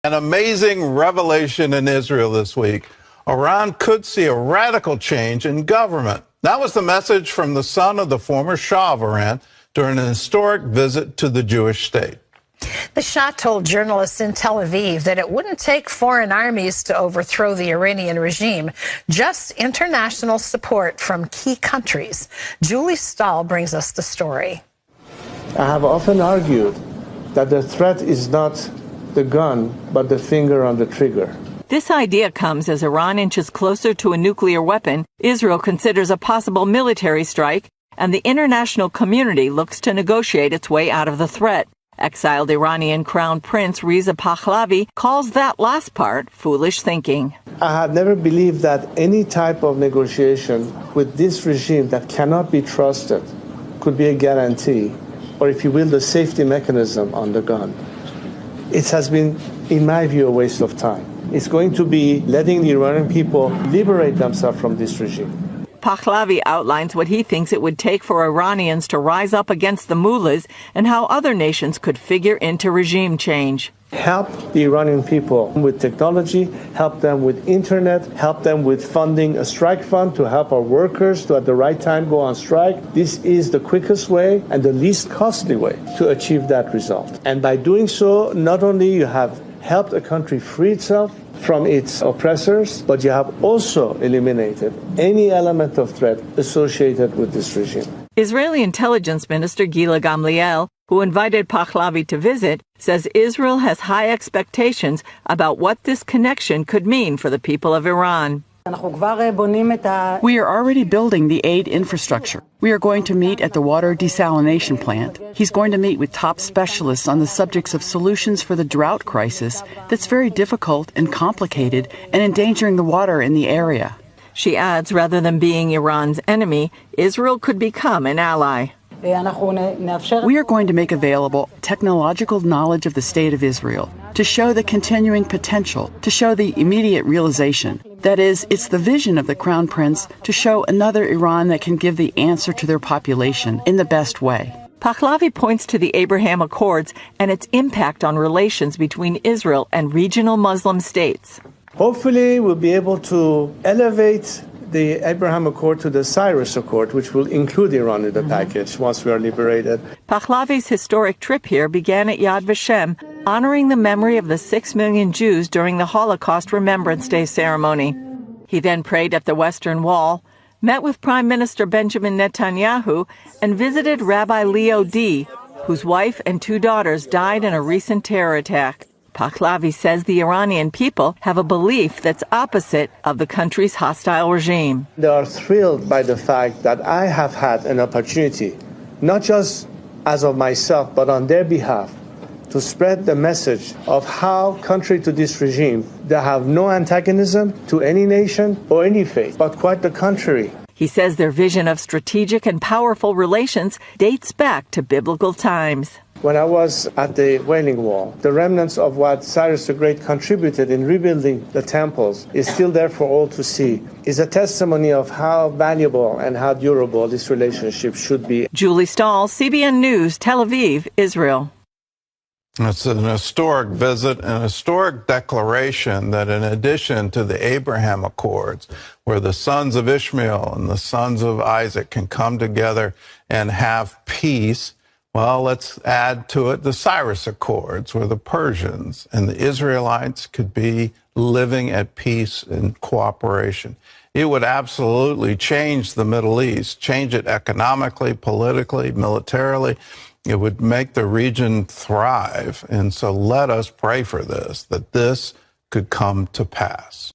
An amazing revelation in Israel this week. Iran could see a radical change in government. That was the message from the son of the former Shah of Iran during an historic visit to the Jewish state. The Shah told journalists in Tel Aviv that it wouldn't take foreign armies to overthrow the Iranian regime, just international support from key countries. Julie Stahl brings us the story. I have often argued that the threat is not the gun, but the finger on the trigger. This idea comes as Iran inches closer to a nuclear weapon, Israel considers a possible military strike, and the international community looks to negotiate its way out of the threat. Exiled Iranian Crown Prince Reza Pahlavi calls that last part foolish thinking. I have never believed that any type of negotiation with this regime that cannot be trusted could be a guarantee, or if you will, the safety mechanism on the gun. It has been, in my view, a waste of time. It's going to be letting the Iranian people liberate themselves from this regime. Pahlavi outlines what he thinks it would take for Iranians to rise up against the mullahs and how other nations could figure into regime change. Help the Iranian people with technology, help them with internet, help them with funding a strike fund to help our workers to at the right time go on strike. This is the quickest way and the least costly way to achieve that result. And by doing so, not only you have helped a country free itself from its oppressors, but you have also eliminated any element of threat associated with this regime. Israeli Intelligence Minister Gila Gamliel, who invited Pahlavi to visit, says Israel has high expectations about what this connection could mean for the people of Iran. We are already building the aid infrastructure. We are going to meet at the water desalination plant. He's going to meet with top specialists on the subjects of solutions for the drought crisis that's very difficult and complicated and endangering the water in the area. She adds, rather than being Iran's enemy, Israel could become an ally. We are going to make available technological knowledge of the state of Israel to show the continuing potential, to show the immediate realization. That is, it's the vision of the Crown Prince to show another Iran that can give the answer to their population in the best way. Pahlavi points to the Abraham Accords and its impact on relations between Israel and regional Muslim states. Hopefully, we'll be able to elevate the Abraham Accord to the Cyrus Accord, which will include Iran in the package once we are liberated. Pahlavi's historic trip here began at Yad Vashem, honoring the memory of the 6 million Jews during the Holocaust Remembrance Day ceremony. He then prayed at the Western Wall, met with Prime Minister Benjamin Netanyahu, and visited Rabbi Leo D., whose wife and 2 daughters died in a recent terror attack. Pahlavi says the Iranian people have a belief that's opposite of the country's hostile regime. They are thrilled by the fact that I have had an opportunity, not just as of myself, but on their behalf, to spread the message of how, contrary to this regime, they have no antagonism to any nation or any faith, but quite the contrary. He says their vision of strategic and powerful relations dates back to biblical times. When I was at the Wailing Wall, the remnants of what Cyrus the Great contributed in rebuilding the temples is still there for all to see. Is a testimony of how valuable and how durable this relationship should be. Julie Stahl, CBN News, Tel Aviv, Israel. It's an historic visit, an historic declaration that in addition to the Abraham Accords, where the sons of Ishmael and the sons of Isaac can come together and have peace, well, let's add to it the Cyrus Accords, where the Persians and the Israelites could be living at peace and cooperation. It would absolutely change the Middle East, change it economically, politically, militarily. It would make the region thrive. And so let us pray for this, that this could come to pass.